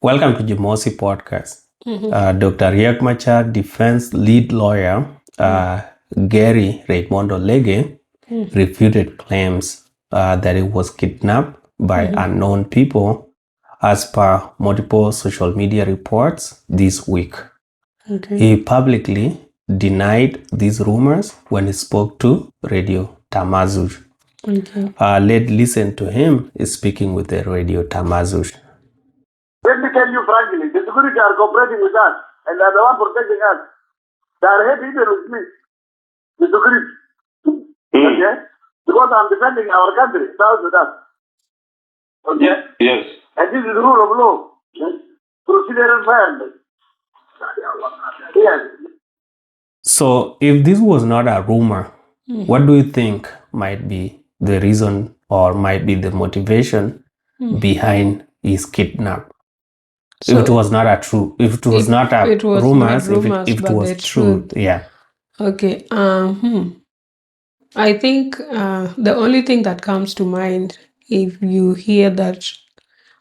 Welcome to Jimosi podcast. Dr. Riek Machar, defense lead lawyer, Geri Raimondo Legge, refuted claims that he was kidnapped by unknown people as per multiple social media reports this week. He publicly denied these rumors when he spoke to Radio Tamazuj. Let's listen to him speaking with the Radio Tamazuj. Let me tell you frankly, the security are cooperating with us, and they are the one protecting us. They are happy even with me, the security. Okay? Because I'm defending our country, South Sudan. Okay? Yes. And this is the rule of law. Yes? Procedural fairness. Yes. So, if this was not a rumor, what do you think might be the reason or might be the motivation behind his kidnap? So if it was not a true, if it was not a rumors, if it was true, yeah. Okay. I think the only thing that comes to mind if you hear that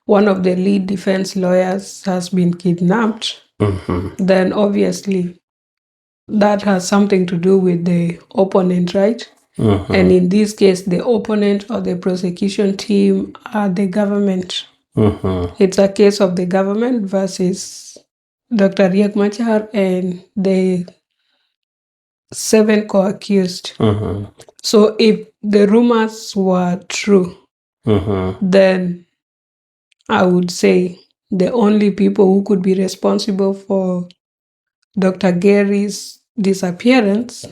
one of the lead defense lawyers has been kidnapped, then obviously that has something to do with the opponent, right? And in this case, the opponent or the prosecution team are the government. It's a case of the government versus Dr. Riek Machar and the 7 co-accused. So if the rumors were true, then I would say the only people who could be responsible for Dr. Geri's disappearance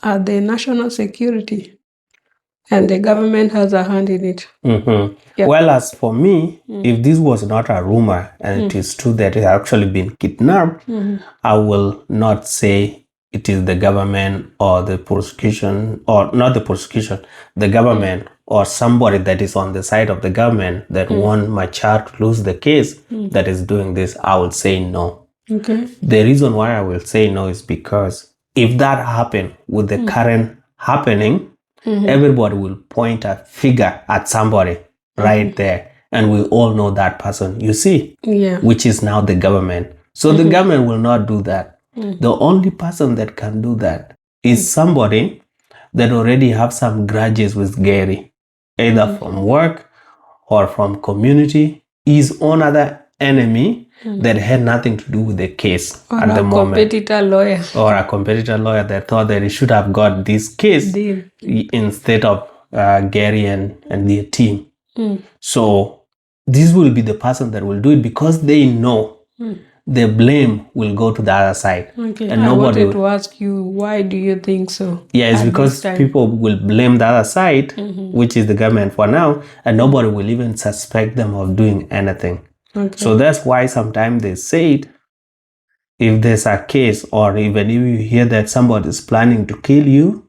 are the national security. And the government has a hand in it. Yeah. Well, as for me, if this was not a rumor and it is true that it actually been kidnapped, I will not say it is the government or the prosecution, or not the prosecution, the government or somebody that is on the side of the government that want Machar to lose the case that is doing this. I will say no. The reason why I will say no is because if that happened with the current happening, everybody will point a finger at somebody right there, and we all know that person, you see, which is now the government. So the government will not do that. The only person that can do that is somebody that already have some grudges with Geri, either from work or from community, his own other enemy that had nothing to do with the case or at the moment. Or a competitor lawyer that thought that he should have got this case instead of Geri and their team. So this will be the person that will do it because they know the blame will go to the other side. And I wanted to ask you, why do you think so? Yeah, it's because people will blame the other side, which is the government for now, and nobody will even suspect them of doing anything. So that's why sometimes they say it, if there's a case or even if you hear that somebody is planning to kill you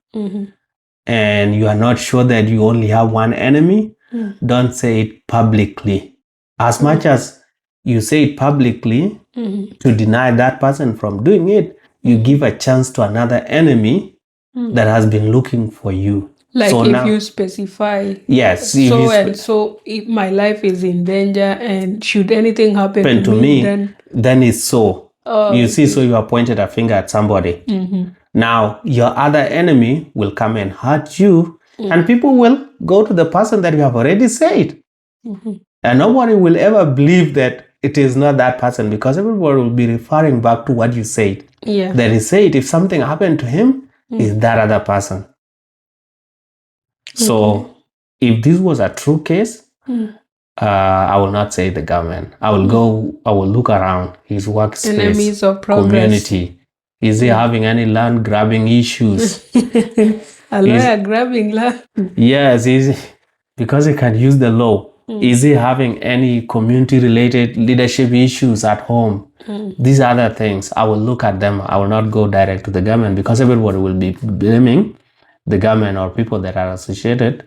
and you are not sure that you only have one enemy, don't say it publicly. As much as you say it publicly to deny that person from doing it, you give a chance to another enemy that has been looking for you. Like so if now, you specify, yes, so if my life is in danger and should anything happen to me, then it's so. You see, so you have pointed a finger at somebody. Now, your other enemy will come and hurt you, and people will go to the person that you have already said. And nobody will ever believe that it is not that person because everybody will be referring back to what you said. That he said if something happened to him, is that other person. So, if this was a true case, I will not say the government. I will look around his workspace, enemies of progress, community. Is he having any land grabbing issues? A lawyer grabbing land? Yes, because he can use the law. Is he having any community-related leadership issues at home? These other things, I will look at them. I will not go direct to the government because everybody will be blaming the government or people that are associated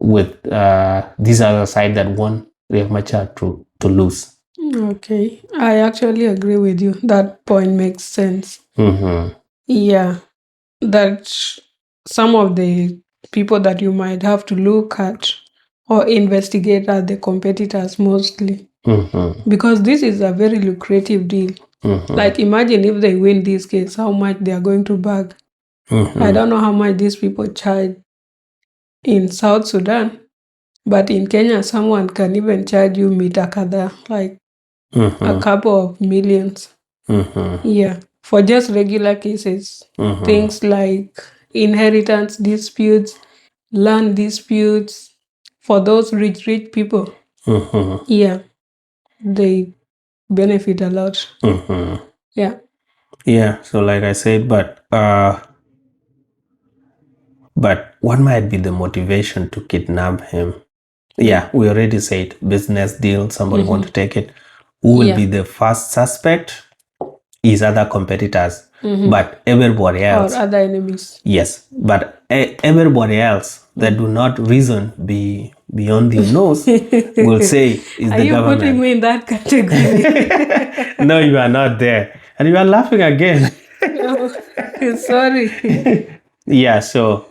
with this other side that want Riek Machar to lose. Okay, I actually agree with you. That point makes sense. Yeah, that some of the people that you might have to look at or investigate are the competitors mostly. Because this is a very lucrative deal. Like, imagine if they win this case, how much they are going to bag. I don't know how much these people charge in South Sudan, but in Kenya, someone can even charge you mita kadhaa, like a couple of millions. Yeah, for just regular cases. Things like inheritance disputes, land disputes, for those rich people. Yeah, they benefit a lot. Yeah. Yeah, so like I said, but what might be the motivation to kidnap him? Yeah, we already said business deal, somebody want to take it. Who will be the first suspect? Is other competitors, but everybody else. Or other enemies. Yes, but everybody else that do not reason beyond their nose will say is Are the you government. putting me in that category? No, you are not there. And you are laughing again. Sorry. Yeah, so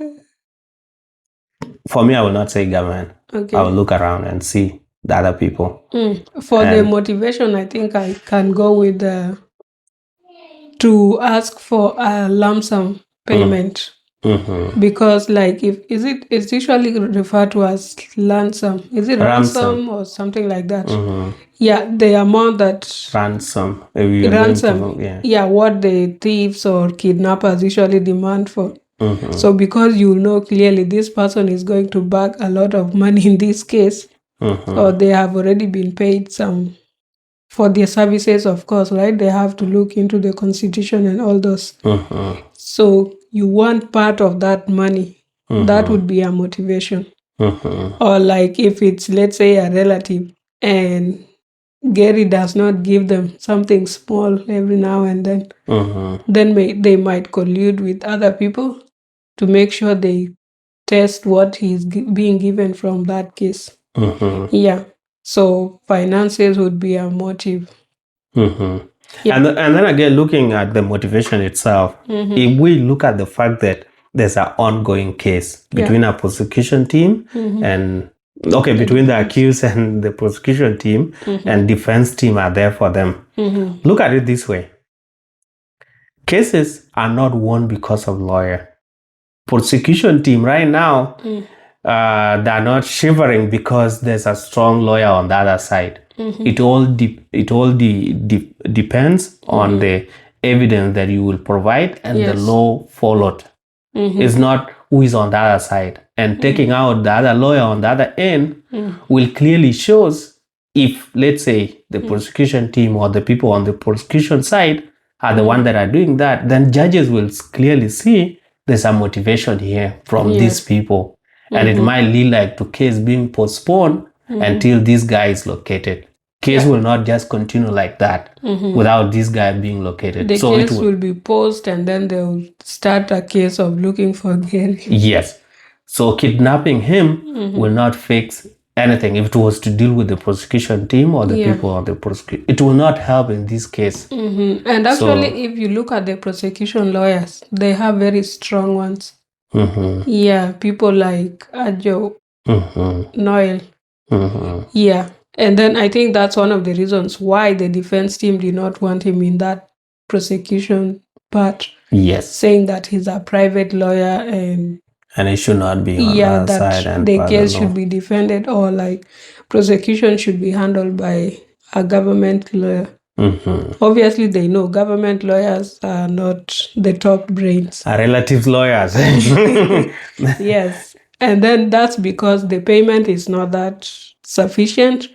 for me, I will not say government. Okay. I will look around and see the other people. For the motivation, I think I can go with to ask for a lump sum payment. Because like it's usually referred to as ransom. Is it ransom or something like that? Yeah, the amount that ransom. Yeah, what the thieves or kidnappers usually demand for. So because you know clearly this person is going to bag a lot of money in this case, or they have already been paid some for their services, of course, right? They have to look into the constitution and all those. So you want part of that money. That would be a motivation. Or like if it's, let's say, a relative and Geri does not give them something small every now and then, then they might collude with other people to make sure they test what he's being given from that case. Yeah. So finances would be a motive. Yeah. And then again, looking at the motivation itself, if we look at the fact that there's an ongoing case between a prosecution team and between the accused and the prosecution team and defense team are there for them. Look at it this way. Cases are not won because of lawyer. Prosecution team right now, they're not shivering because there's a strong lawyer on the other side. It all depends on the evidence that you will provide and the law followed. It's not who is on the other side. And taking out the other lawyer on the other end will clearly shows if, let's say, the prosecution team or the people on the prosecution side are the one that are doing that, then judges will clearly see there's a motivation here from these people. And it might lead like to case being postponed until this guy is located. Case will not just continue like that without this guy being located. The case will be paused and then they'll start a case of looking for Geri. Yes. So kidnapping him will not fix anything. If it was to deal with the prosecution team or the people on the prosecution, it will not help in this case. And actually, if you look at the prosecution lawyers, they have very strong ones. Yeah, people like Ajo, Noel. Yeah. And then I think that's one of the reasons why the defense team did not want him in that prosecution part. Yes. Saying that he's a private lawyer and he should not be on the side. And the case should be defended or like prosecution should be handled by a government lawyer. Obviously, they know government lawyers are not the top brains. Are relative lawyers. Yes. And then that's because the payment is not that sufficient.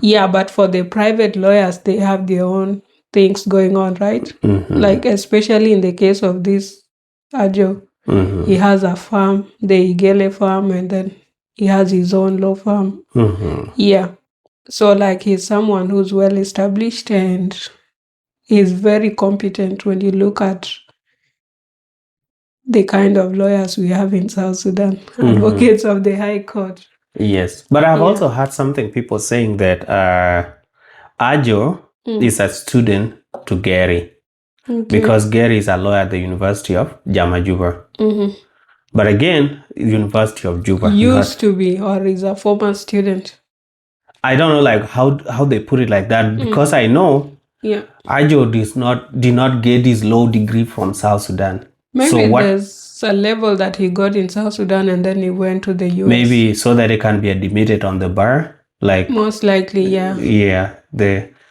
Yeah, but for the private lawyers, they have their own things going on, right? Like especially in the case of this Ajo, he has a farm, the Igele farm, and then he has his own law firm. Yeah. So like he's someone who's well established and he's very competent when you look at the kind of lawyers we have in South Sudan, advocates of the High Court. Yes. But I've also heard something people saying that Ajo is a student to Geri because Geri is a lawyer at the University of Juba. But again, University of Juba used to be or is a former student. I don't know like how they put it like that, because I know Ajo did not get his law degree from South Sudan. Maybe there's a level that he got in South Sudan and then he went to the US. Maybe so that he can be admitted on the bar. Like most likely, yeah. Yeah.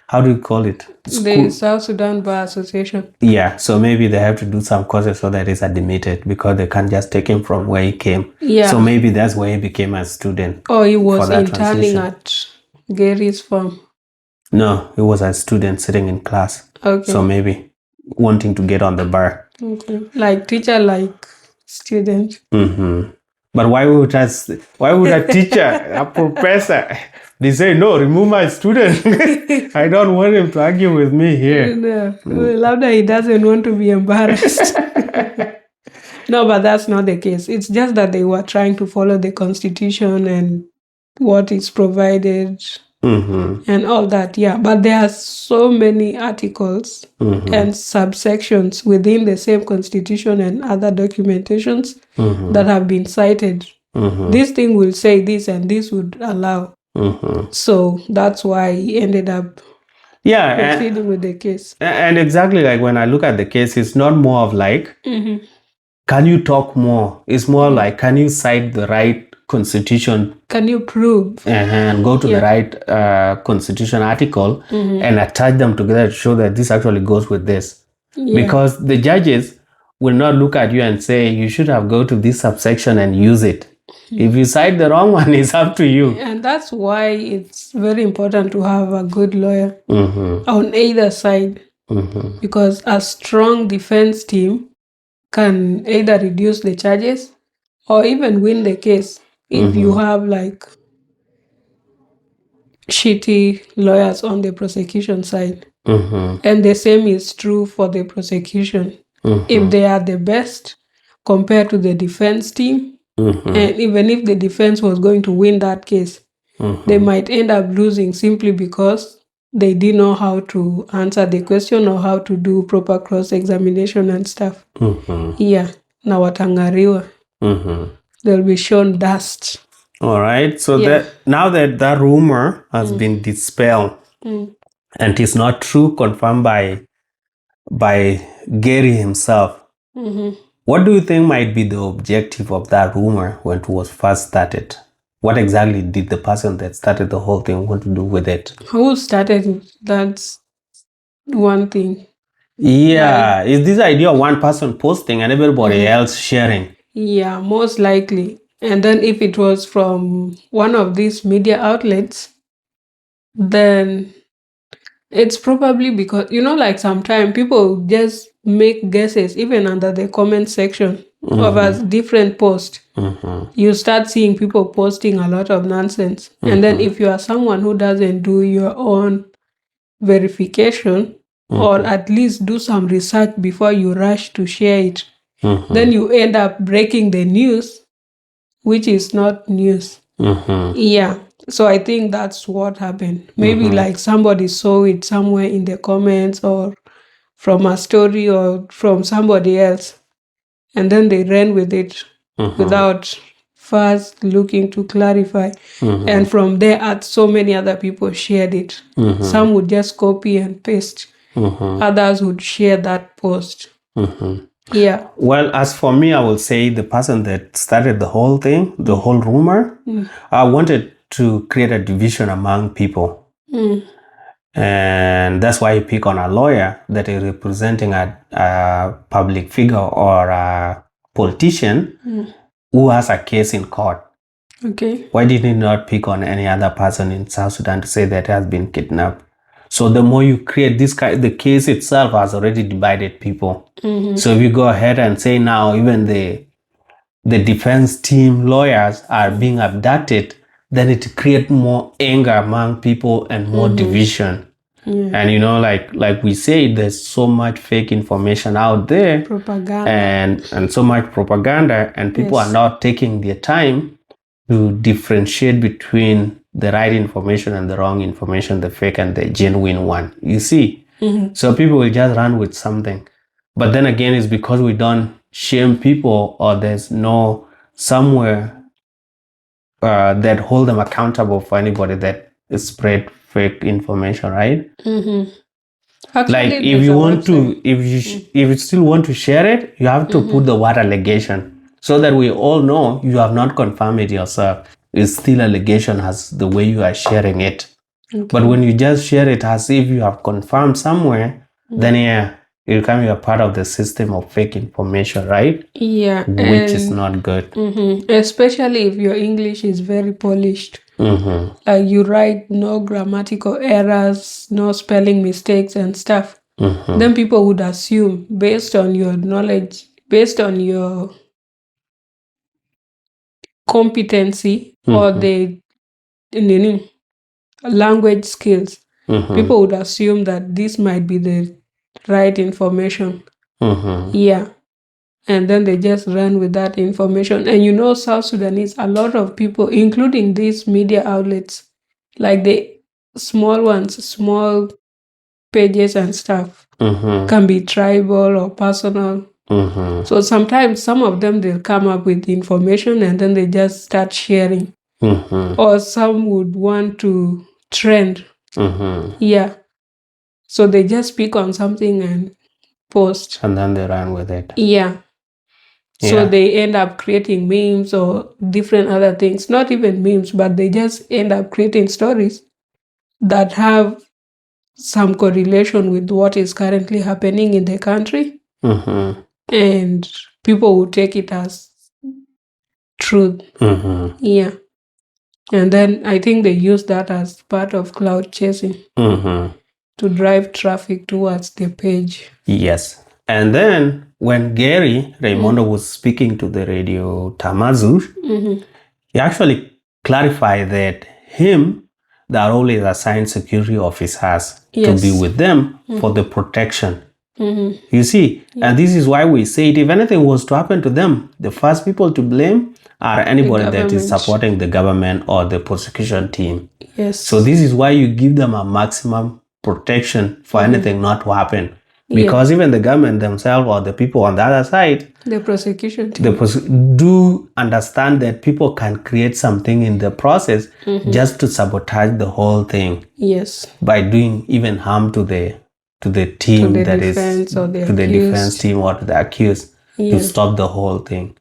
How do you call it? The South Sudan Bar Association. Yeah, so maybe they have to do some courses so that he's admitted, because they can't just take him from where he came. Yeah. So maybe that's where he became a student. Oh, he was interning at Geri's farm. No, he was a student sitting in class. Okay. So maybe wanting to get on the bar. Okay. Like teacher, like student. Mm-hmm. But why would a teacher, a professor, they say, no, remove my student. I don't want him to argue with me here. No, Lauda, he doesn't want to be embarrassed. No, but that's not the case. It's just that they were trying to follow the constitution and what is provided and all that. Yeah, but there are so many articles and subsections within the same constitution and other documentations that have been cited. This thing will say this and this would allow. So that's why he ended up proceeding with the case. And exactly, like when I look at the case, it's not more of like, can you talk more? It's more like, can you cite the right constitution? Can you prove? And go to the right constitution article and attach them together to show that this actually goes with this. Because the judges will not look at you and say, you should have go to this subsection and use it. If you cite the wrong one, it's up to you. And that's why it's very important to have a good lawyer on either side. Because a strong defense team can either reduce the charges or even win the case if you have like shitty lawyers on the prosecution side. And the same is true for the prosecution. If they are the best compared to the defense team, and even if the defense was going to win that case, they might end up losing simply because they didn't know how to answer the question or how to do proper cross-examination and stuff. Yeah, na watangariwa. They'll be shown dust. All right. So now that rumor has been dispelled and is not true, confirmed by Geri himself, what do you think might be the objective of that rumor when it was first started? What exactly did the person that started the whole thing want to do with it? Who started it? That's one thing. Yeah. Is this idea of one person posting and everybody else sharing? Yeah, most likely. And then if it was from one of these media outlets, then it's probably because, like sometimes people just make guesses even under the comment section of a different post. You start seeing people posting a lot of nonsense. And then if you are someone who doesn't do your own verification or at least do some research before you rush to share it, then you end up breaking the news, which is not news. Yeah. So I think that's what happened. Maybe like somebody saw it somewhere in the comments or from a story or from somebody else. And then they ran with it without first looking to clarify. And from there, so many other people shared it. Some would just copy and paste. Others would share that post. Yeah. Well, as for me, I will say the person that started the whole thing, the whole rumor, I wanted to create a division among people. And that's why you pick on a lawyer that is representing a public figure or a politician who has a case in court. Okay. Why did he not pick on any other person in South Sudan to say that he has been kidnapped? So the more you create this the case itself has already divided people. So if you go ahead and say now even the defense team lawyers are being abducted, then it creates more anger among people and more division. And like we say, there's so much fake information out there, propaganda, and so much propaganda, and people are not taking their time to differentiate between the right information and the wrong information, the fake and the genuine one. You see, so people will just run with something, but then again, it's because we don't shame people or there's no somewhere that hold them accountable for anybody that spread fake information, right? Actually, Like if there's you a want to, website. if you still want to share it, you have to put the word allegation so that we all know you have not confirmed it yourself. It's still allegation as the way you are sharing it. But when you just share it as if you have confirmed somewhere, then yeah, it becomes a part of the system of fake information, right? Yeah, Which is not good. Especially if your English is very polished. Like you write no grammatical errors, no spelling mistakes and stuff. Then people would assume, based on your knowledge, based on your competency or the language skills, people would assume that this might be the right information. Yeah. And then they just run with that information. And South Sudanese, a lot of people, including these media outlets, like the small ones, small pages and stuff, can be tribal or personal. So sometimes some of them, they'll come up with information and then they just start sharing. Or some would want to trend. Yeah. So they just speak on something and post. And then they run with it. Yeah. So they end up creating memes or different other things. Not even memes, but they just end up creating stories that have some correlation with what is currently happening in the country. And people will take it as truth. Yeah. And then I think they use that as part of cloud chasing to drive traffic towards the page. Yes. And then when Geri Raimondo was speaking to the Radio Tamazuj, he actually clarified that they are always assigned security officers to be with them for the protection. You see, and this is why we say if anything was to happen to them, the first people to blame are anybody that is supporting the government or the prosecution team. Yes. So this is why you give them a maximum protection for anything not to happen. Because even the government themselves or the people on the other side, the prosecution team, do understand that people can create something in the process just to sabotage the whole thing. Yes. By doing even harm to the team, to the defense or the to the defense team or to the accused, to stop the whole thing.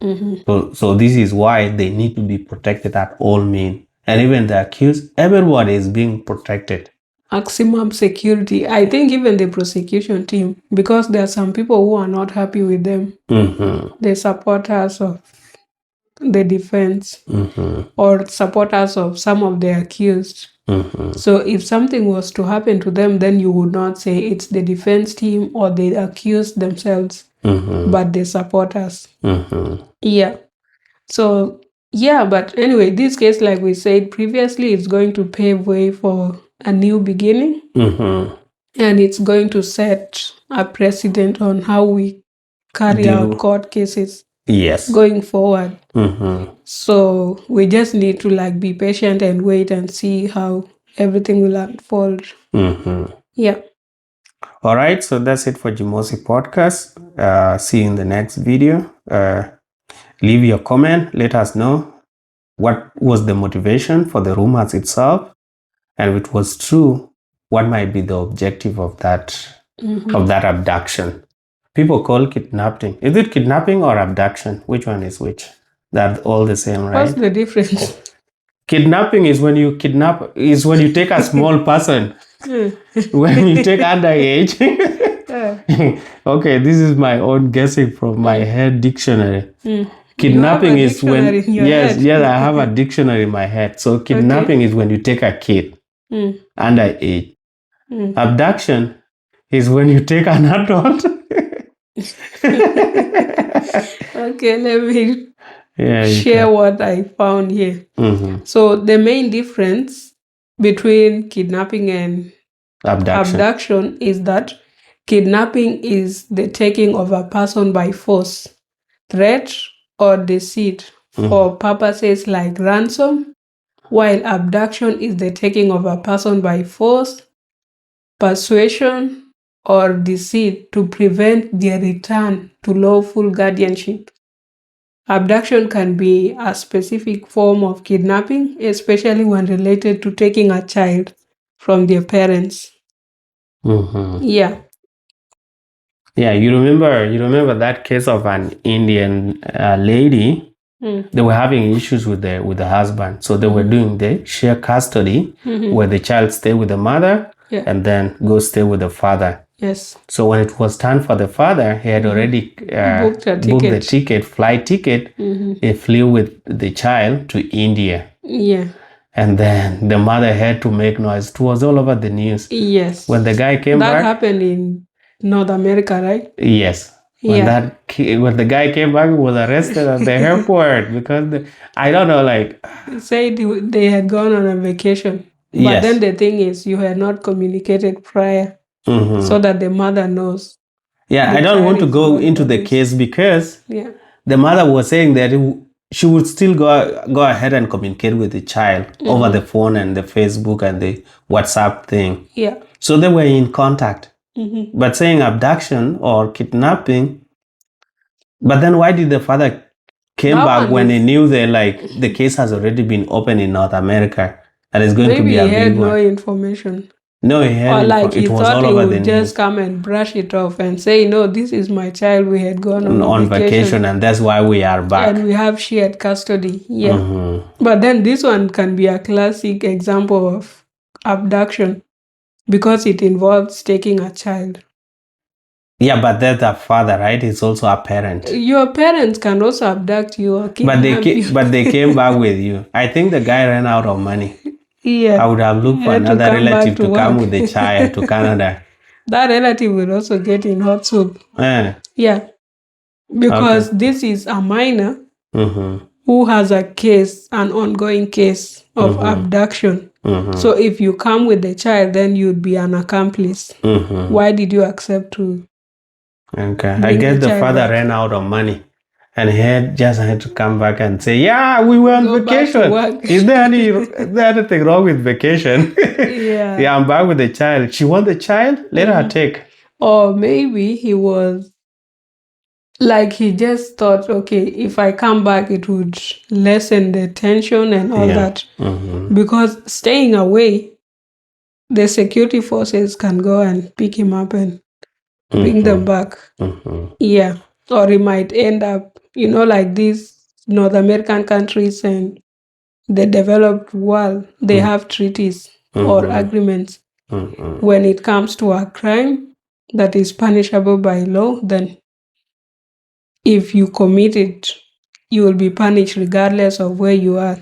So this is why they need to be protected at all means. And even the accused, everybody is being protected. Maximum security. I think even the prosecution team, because there are some people who are not happy with them, the supporters of the defense or supporters of some of the accused. So if something was to happen to them, then you would not say it's the defense team or the accused themselves, but the supporters. Yeah. So, yeah, but anyway, this case, like we said previously, it's going to pave way for a new beginning. And it's going to set a precedent on how we carry out court cases going forward. So we just need to be patient and wait and see how everything will unfold. Yeah. All right, so that's it for Jimosi podcast. See you in the next video. Leave your comment. Let us know what was the motivation for the rumors itself, and if it was true, what might be the objective of that abduction. People call kidnapping. Is it kidnapping or abduction? Which one is which? They're all the same, right? What's the difference? Kidnapping is when you take a small person. When you take underage. Okay, this is my own guessing from my head dictionary. Kidnapping is when I have a dictionary in my head. So kidnapping is when you take a kid underage. Abduction is when you take an adult. Okay, let me share what I found here. So the main difference between kidnapping and abduction is that kidnapping is the taking of a person by force, threat, or deceit for purposes like ransom, while abduction is the taking of a person by force, persuasion, or deceit to prevent their return to lawful guardianship. abduction can be a specific form of kidnapping, especially when related to taking a child from their parents. Yeah. Yeah, you remember that case of an Indian lady. They were having issues with the husband, so they were doing the share custody, where the child stay with the mother and then go stay with the father. Yes. So when it was time for the father, he had already booked the flight ticket. He flew with the child to India. Yeah. And then the mother had to make noise. It was all over the news. Yes. When the guy came back, that happened in North America, right? Yes. When the guy came back, he was arrested at the airport because I don't know, like, said they had gone on a vacation. But then the thing is, you had not communicated prior, so that the mother knows. Yeah, I don't want to go into the case because the mother was saying that she would still go ahead and communicate with the child over the phone and the Facebook and the WhatsApp thing. Yeah. So they were in contact. But saying abduction or kidnapping, but then why did the father came back when he knew that the case has already been opened in North America and it's going to be a big one? Maybe he had no information. No, he had. Or he it was thought all he over would just come and brush it off and say, "No, this is my child. We had gone on vacation, and that's why we are back. And we have shared custody." Yeah. But then this one can be a classic example of abduction because it involves taking a child. Yeah, but that's a father, right? It's also a parent. Your parents can also abduct you or kidnap you. But they came back with you. I think the guy ran out of money. Yeah. I would have looked for another relative to come with the child to Canada. That relative will also get in hot soup. Yeah. Because this is a minor who has an ongoing case of abduction. So if you come with the child, then you'd be an accomplice. Why did you accept to? Okay. I guess the father ran out of money. And he had to come back and say, "Yeah, we were on vacation. Is there anything wrong with vacation?" Yeah, I'm back with the child. She wants the child? Let her take. Or maybe he was he just thought, okay, if I come back, it would lessen the tension and all that. Because staying away, the security forces can go and pick him up and bring them back. Yeah. Or he might end up, like these North American countries and the developed world, they have treaties or agreements. When it comes to a crime that is punishable by law, then if you commit it, you will be punished regardless of where you are.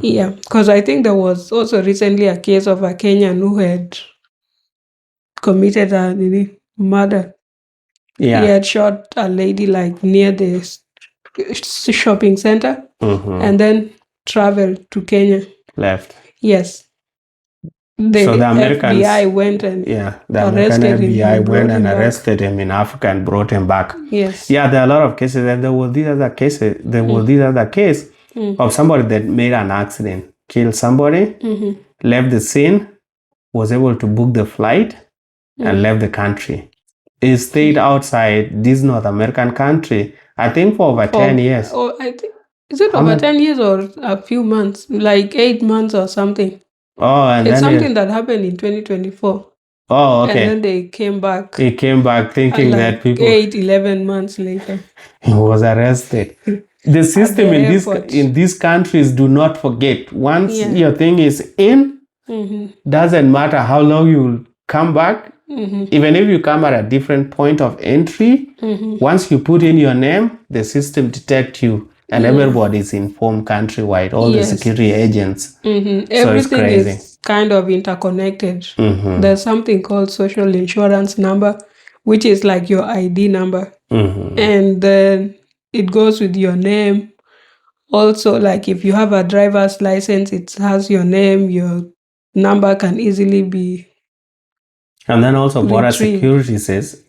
Yeah, because I think there was also recently a case of a Kenyan who had committed a murder. Yeah. He had shot a lady near the shopping center and then traveled to Kenya. Left. Yes. The Americans, FBI went and the American FBI went and arrested him in Africa and brought him back. Yes. Yeah, there are a lot of cases, and there was this other case. Of somebody that made an accident, killed somebody, left the scene, was able to book the flight, and left the country. He stayed outside this North American country, I think for over 10 years. Oh, I think, is it over 10 years or a few months? 8 months or something. Oh, and it's something that happened in 2024. Oh, okay. And then they came back. He came back thinking that people... 11 months later. He was arrested. The system in these countries, do not forget. Once your thing is in, doesn't matter how long you come back. Even if you come at a different point of entry, once you put in your name, the system detects you. And everybody is informed countrywide, all the security agents. So everything is kind of interconnected. There's something called social insurance number, which is like your ID number. And then it goes with your name. Also, if you have a driver's license, it has your name, your number can easily be And then also border security services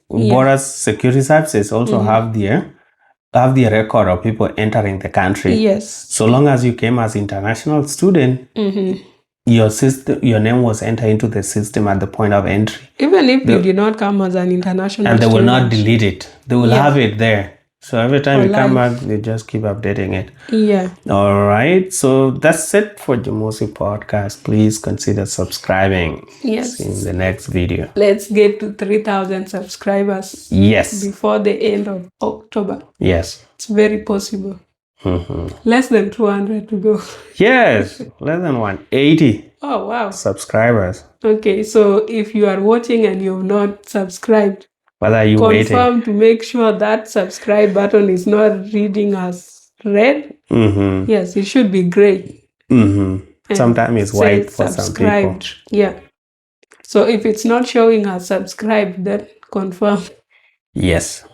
also have the record of people entering the country. Yes. So long as you came as international student, your name was entered into the system at the point of entry. Even if you did not come as an international and they student. will not delete it. They will have it there. So every time For we come life. back, we just keep updating it. Yeah. All right. So that's it for Jimosi podcast. Please consider subscribing. Yes. See you in the next video. Let's get to 3,000 subscribers. Yes. Before the end of October. Yes. It's very possible. Mm-hmm. Less than 200 to go. Yes. Less than 180 Oh, wow. subscribers. Okay. So if you are watching and you've not subscribed, What are you confirm waiting? to make sure that subscribe button is not reading as red. Mm-hmm. Yes, it should be gray. Mm-hmm. And Sometimes it's say white for some people. subscribed. Yeah. So if it's not showing as subscribed, then confirm. Yes.